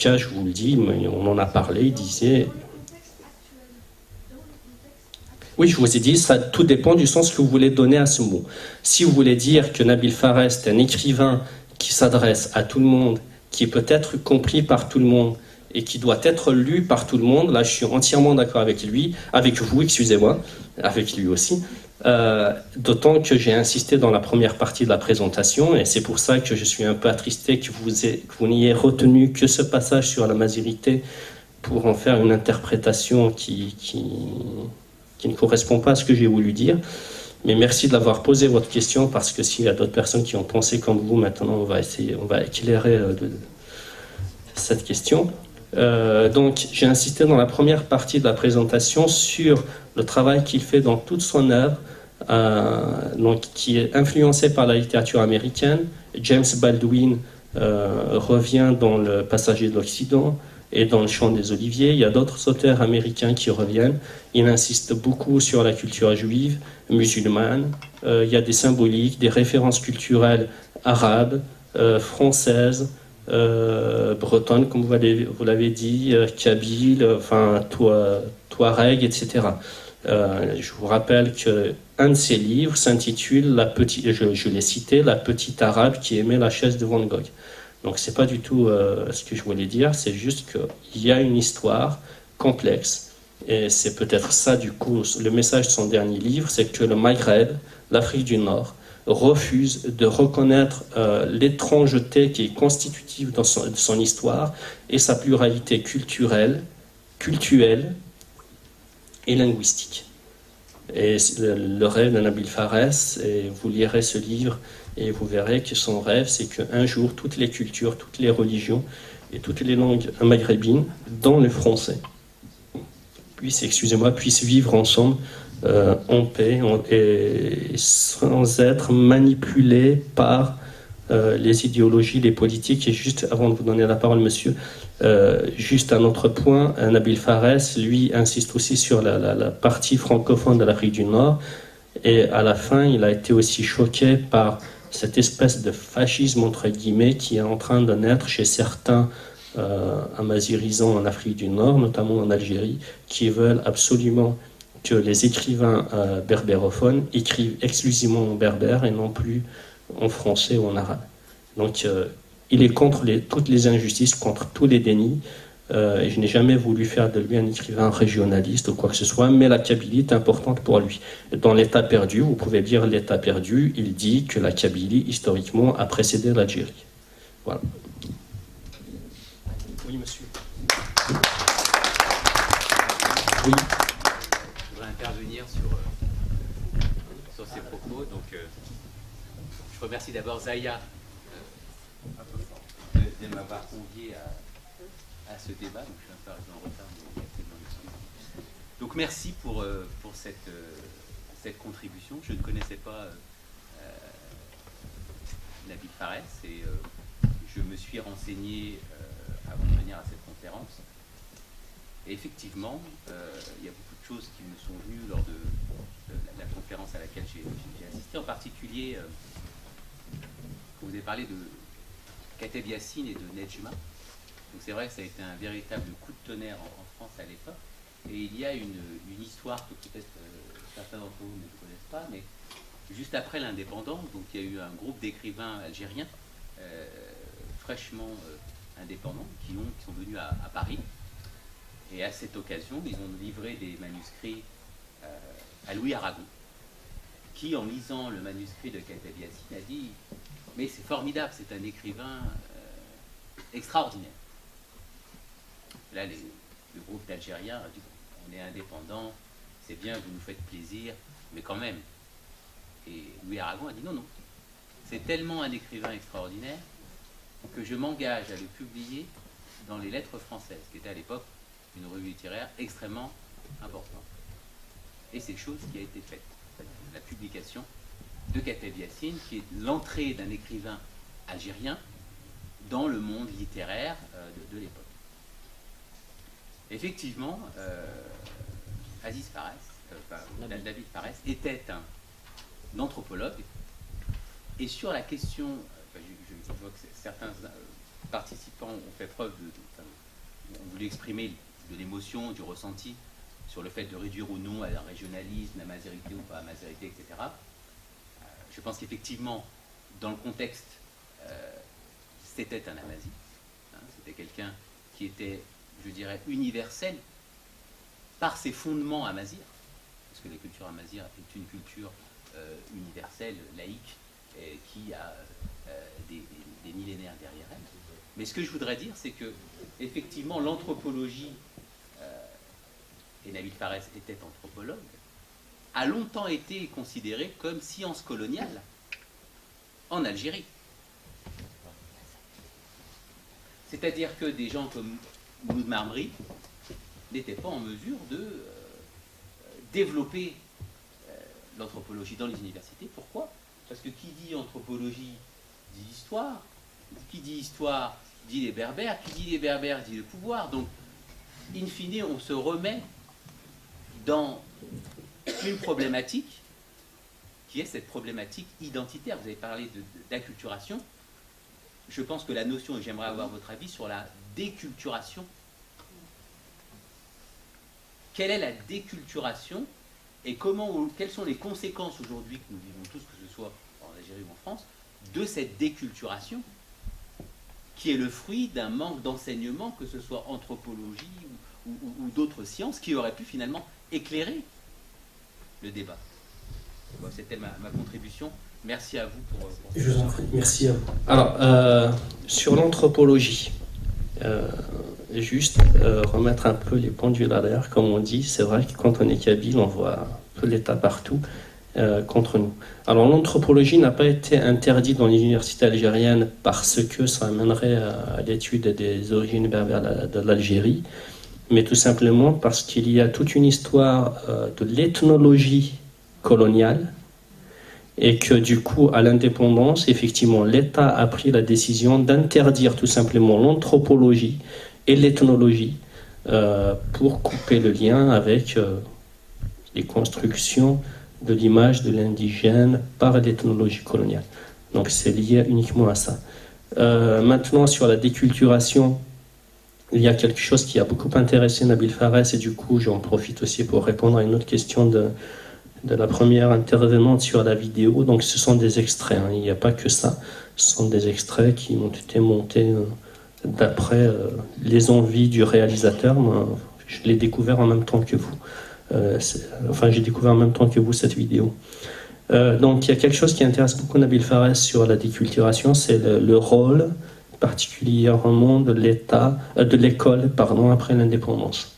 cas, je vous le dis, mais on en a parlé, il disait... Oui, je vous ai dit, ça tout dépend du sens que vous voulez donner à ce mot. Si vous voulez dire que Nabil Fares est un écrivain qui s'adresse à tout le monde, qui peut être compris par tout le monde et qui doit être lu par tout le monde, là je suis entièrement d'accord avec lui, avec vous, excusez-moi, avec lui aussi. D'autant que j'ai insisté dans la première partie de la présentation, et c'est pour ça que je suis un peu attristé que vous n'ayez retenu que ce passage sur la mazirité pour en faire une interprétation qui ne correspond pas à ce que j'ai voulu dire. Mais merci d'avoir posé votre question, parce que s'il y a d'autres personnes qui ont pensé comme vous, maintenant on va éclairer cette question. Donc j'ai insisté dans la première partie de la présentation sur le travail qu'il fait dans toute son œuvre, donc, qui est influencé par la littérature américaine. James Baldwin revient dans Le Passager de l'Occident et dans Le Chant des Oliviers. Il y a d'autres auteurs américains qui reviennent. Il insiste beaucoup sur la culture juive, musulmane. Il y a des symboliques, des références culturelles arabes, françaises, bretonnes, comme vous l'avez dit, kabyle, enfin, touareg, etc. Je vous rappelle qu'un de ses livres s'intitule, je l'ai cité, La petite arabe qui aimait la chaise de Van Gogh. Donc c'est pas du tout ce que je voulais dire, c'est juste qu'il y a une histoire complexe, et c'est peut-être ça du coup, le message de son dernier livre, c'est que le Maghreb, l'Afrique du Nord, refuse de reconnaître l'étrangeté qui est constitutive de son histoire et sa pluralité culturelle et linguistique. Et le rêve de Nabil Fares, et vous lirez ce livre et vous verrez que son rêve, c'est qu'un jour, toutes les cultures, toutes les religions et toutes les langues maghrébines, dont le français, puissent vivre ensemble en paix et sans être manipulés par les idéologies, les politiques. Et juste avant de vous donner la parole, monsieur, juste un autre point, Nabil Fares, lui, insiste aussi sur la partie francophone de l'Afrique du Nord, et à la fin, il a été aussi choqué par cette espèce de fascisme, entre guillemets, qui est en train de naître chez certains amazirisants en Afrique du Nord, notamment en Algérie, qui veulent absolument que les écrivains berbérophones écrivent exclusivement en berbère et non plus en français ou en arabe. Donc il est contre toutes les injustices, contre tous les dénis, et je n'ai jamais voulu faire de lui un écrivain régionaliste ou quoi que ce soit, mais la Kabylie est importante pour lui. Dans L'État perdu, vous pouvez lire L'État perdu, il dit que la Kabylie, historiquement, a précédé l'Algérie. Voilà. Oui, monsieur. Oui. Je voudrais intervenir sur ces propos. Donc, je remercie d'abord Zaya de m'avoir convié à ce débat. Donc, je suis un peu arrivé en retard, mais il y a tellement d'excuses. Donc, merci pour cette contribution. Je ne connaissais pas Nabil Fares et je me suis renseigné avant de venir à cette conférence. Et effectivement, il y a beaucoup de choses qui me sont venues lors de la conférence à laquelle j'ai assisté. En particulier, vous avez parlé de Kateb Yassine et de Nedjma. Donc c'est vrai que ça a été un véritable coup de tonnerre en France à l'époque. Et il y a une histoire que peut-être certains d'entre vous ne connaissent pas, mais juste après l'indépendance, donc il y a eu un groupe d'écrivains algériens fraîchement indépendants qui sont venus à Paris. Et à cette occasion, ils ont livré des manuscrits à Louis Aragon, qui, en lisant le manuscrit de Kateb Yassine, a dit « Mais c'est formidable, c'est un écrivain extraordinaire. » Là, le groupe d'Algériens a dit « On est indépendant, c'est bien, vous nous faites plaisir, mais quand même. » Et Louis Aragon a dit « Non, non, c'est tellement un écrivain extraordinaire que je m'engage à le publier dans les Lettres françaises, qui était à l'époque une revue littéraire extrêmement importante. » Et c'est chose qui a été faite. La publication de Kateb Yassine, qui est l'entrée d'un écrivain algérien dans le monde littéraire de l'époque. Effectivement, David Fares était un anthropologue, et sur la question, je vois que certains participants ont fait preuve on voulait exprimer de l'émotion, du ressenti sur le fait de réduire ou non à un régionalisme, la mazérité ou pas la mazérité, etc. Je pense qu'effectivement, dans le contexte, c'était un Amazi. C'était quelqu'un qui était, je dirais, universel par ses fondements amazirs, parce que la culture amazighe est une culture universelle, laïque, qui a des millénaires derrière elle. Mais ce que je voudrais dire, c'est que effectivement, l'anthropologie, et Nabil Fares était anthropologue, a longtemps été considérée comme science coloniale en Algérie. C'est-à-dire que des gens comme Mouloud Marmri n'étaient pas en mesure de développer l'anthropologie dans les universités. Pourquoi? Parce que qui dit anthropologie dit histoire, qui dit histoire dit les Berbères, qui dit les Berbères dit le pouvoir. Donc, in fine, on se remet dans une problématique qui est cette problématique identitaire. Vous avez parlé d'acculturation. Je pense que la notion, et j'aimerais avoir votre avis sur la déculturation. Quelle est la déculturation et quelles sont les conséquences aujourd'hui que nous vivons tous, que ce soit en Algérie ou en France, de cette déculturation qui est le fruit d'un manque d'enseignement, que ce soit anthropologie ou d'autres sciences, qui auraient pu finalement éclairer le débat. Bon, c'était ma contribution. Merci à vous pour Je vous en prie, merci à vous. Alors, sur l'anthropologie, juste remettre un peu les pendules à l'heure, comme on dit. C'est vrai que quand on est kabyle, on voit un peu l'État partout contre nous. Alors, l'anthropologie n'a pas été interdite dans les universités algériennes parce que ça amènerait à l'étude des origines berbères de l'Algérie, mais tout simplement parce qu'il y a toute une histoire de l'ethnologie coloniale, et que du coup, à l'indépendance, effectivement, l'État a pris la décision d'interdire tout simplement l'anthropologie et l'ethnologie pour couper le lien avec les constructions de l'image de l'indigène par l'ethnologie coloniale. Donc c'est lié uniquement à ça. Maintenant, sur la déculturation, il y a quelque chose qui a beaucoup intéressé Nabil Fares, et du coup, j'en profite aussi pour répondre à une autre question de la première intervenante sur la vidéo. Donc ce sont des extraits, il n'y a pas que ça. Ce sont des extraits qui ont été montés d'après les envies du réalisateur. Moi, je l'ai découvert en même temps que vous. J'ai découvert en même temps que vous cette vidéo. Donc il y a quelque chose qui intéresse beaucoup Nabil Fares sur la déculturation, c'est le rôle particulièrement de l'école après l'indépendance.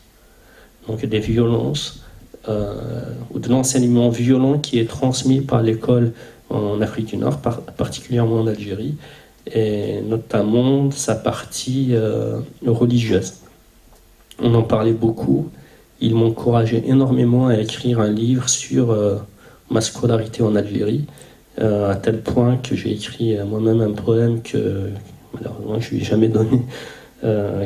Donc des violences, ou de l'enseignement violent qui est transmis par l'école en Afrique du Nord, particulièrement en Algérie, et notamment sa partie religieuse. On en parlait beaucoup. Il m'encourageait énormément à écrire un livre sur ma scolarité en Algérie, à tel point que j'ai écrit moi-même un poème que malheureusement je ne lui ai jamais donné,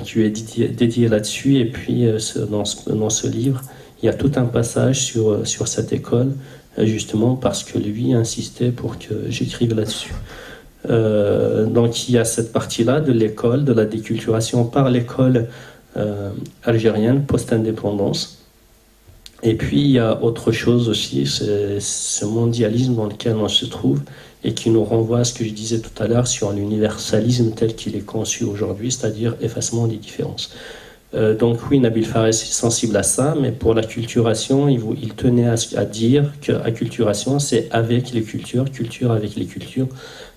qui lui est dédié là-dessus. Et puis dans ce livre, il y a tout un passage sur cette école, justement parce que lui insistait pour que j'écrive là-dessus. Donc il y a cette partie-là de l'école, de la déculturation par l'école algérienne post-indépendance. Et puis il y a autre chose aussi, c'est ce mondialisme dans lequel on se trouve et qui nous renvoie à ce que je disais tout à l'heure sur l'universalisme tel qu'il est conçu aujourd'hui, c'est-à-dire effacement des différences. Donc oui, Nabil Fares est sensible à ça, mais pour l'acculturation, il tenait à dire que acculturation, c'est avec les cultures, culture avec les cultures,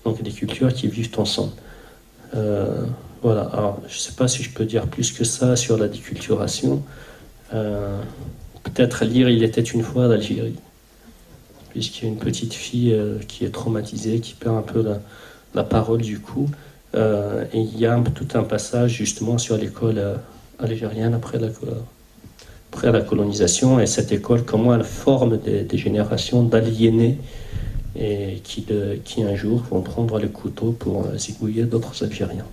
donc des cultures qui vivent ensemble. Voilà, alors je ne sais pas si je peux dire plus que ça sur la déculturation. Peut-être lire Il était une fois d'Algérie, puisqu'il y a une petite fille qui est traumatisée, qui perd un peu la parole du coup. Et il y a tout un passage justement sur l'école algérienne après la colonisation, et cette école, comment elle forme des générations d'aliénés et qui un jour vont prendre le couteau pour zigouiller d'autres Algériens.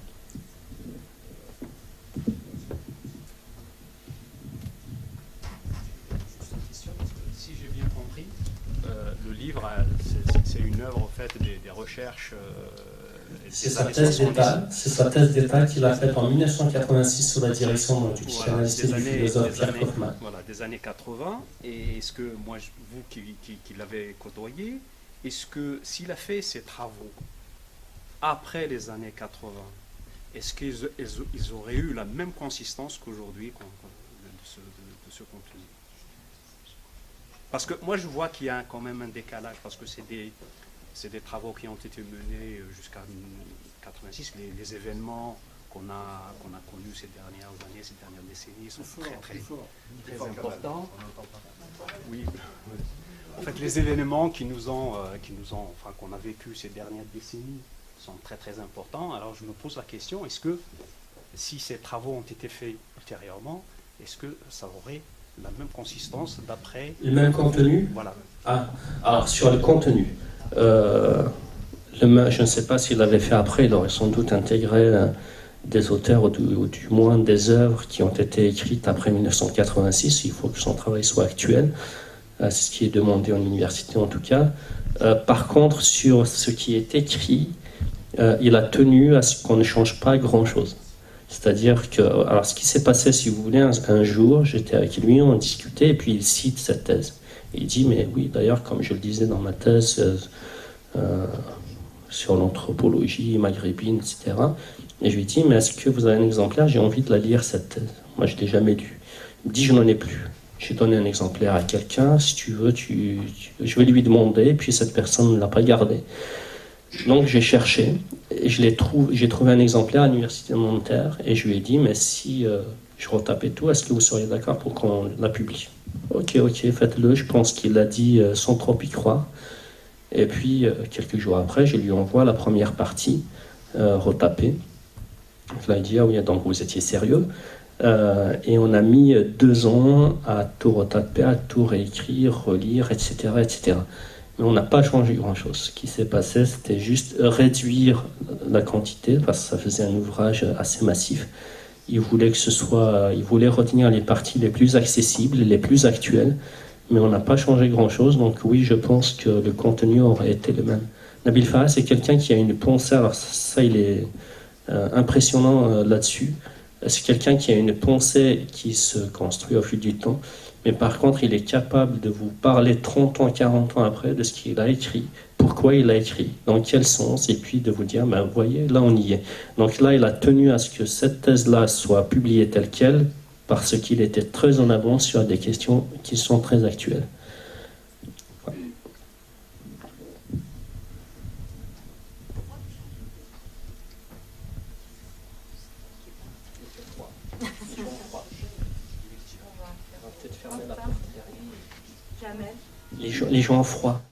Si j'ai bien compris, le livre, c'est une œuvre en fait des recherches C'est des sa années thèse 70. d'État. C'est sa thèse d'État qu'il a faite en 1986 sous la direction du Voilà, psychanalyste et du philosophe Pierre Kaufmann. voilà, des années 80. Et est-ce que, moi, vous qui l'avez côtoyé, est-ce que s'il a fait ses travaux après les années 80, est-ce qu'ils auraient eu la même consistance qu'aujourd'hui de ce contenu? Parce que moi, je vois qu'il y a quand même un décalage, parce que c'est des travaux qui ont été menés jusqu'à 86. Les événements qu'on a connus ces dernières années, ces dernières décennies sont très importants. Oui. En fait, les événements qu'on a vécu ces dernières décennies sont très très importants. Alors je me pose la question, est-ce que si ces travaux ont été faits ultérieurement, est-ce que ça aurait la même consistance d'après Le même contenu? Voilà. Ah, alors sur le contenu, je ne sais pas s'il l'avait fait après, il aurait sans doute intégré des auteurs ou du moins des œuvres qui ont été écrites après 1986. Il faut que son travail soit actuel. C'est ce qui est demandé en université en tout cas. Par contre, sur ce qui est écrit, il a tenu à ce qu'on ne change pas grand-chose. C'est-à-dire que, alors ce qui s'est passé, si vous voulez, un jour, j'étais avec lui, on discutait, et puis il cite cette thèse. Il dit, mais oui, d'ailleurs, comme je le disais dans ma thèse sur l'anthropologie maghrébine, etc. Et je lui dis, mais est-ce que vous avez un exemplaire? J'ai envie de la lire, cette thèse. Moi, je ne l'ai jamais lue. Il me dit, je n'en ai plus. J'ai donné un exemplaire à quelqu'un, si tu veux, je vais lui demander, et puis cette personne ne l'a pas gardé. Donc j'ai cherché, et j'ai trouvé un exemplaire à l'université de Nanterre, et je lui ai dit, mais si je retapais tout, est-ce que vous seriez d'accord pour qu'on la publie? Ok, faites-le, je pense qu'il l'a dit sans trop y croire. Et puis, quelques jours après, je lui envoie la première partie retapée. Donc là, il dit, ah oui, donc vous étiez sérieux. Et on a mis 2 ans à tout retaper, à tout réécrire, relire, etc., etc. Mais on n'a pas changé grand-chose. Ce qui s'est passé, c'était juste réduire la quantité, parce que ça faisait un ouvrage assez massif. Il voulait retenir les parties les plus accessibles, les plus actuelles, mais on n'a pas changé grand-chose. Donc oui, je pense que le contenu aurait été le même. Nabil Farah, c'est quelqu'un qui a une pensée, alors ça il est impressionnant là-dessus. C'est quelqu'un qui a une pensée qui se construit au fil du temps, mais par contre, il est capable de vous parler 30 ans, 40 ans après de ce qu'il a écrit, pourquoi il a écrit, dans quel sens, et puis de vous dire, ben, vous voyez, là on y est. Donc là, il a tenu à ce que cette thèse-là soit publiée telle qu'elle, parce qu'il était très en avance sur des questions qui sont très actuelles. Les gens ont froid.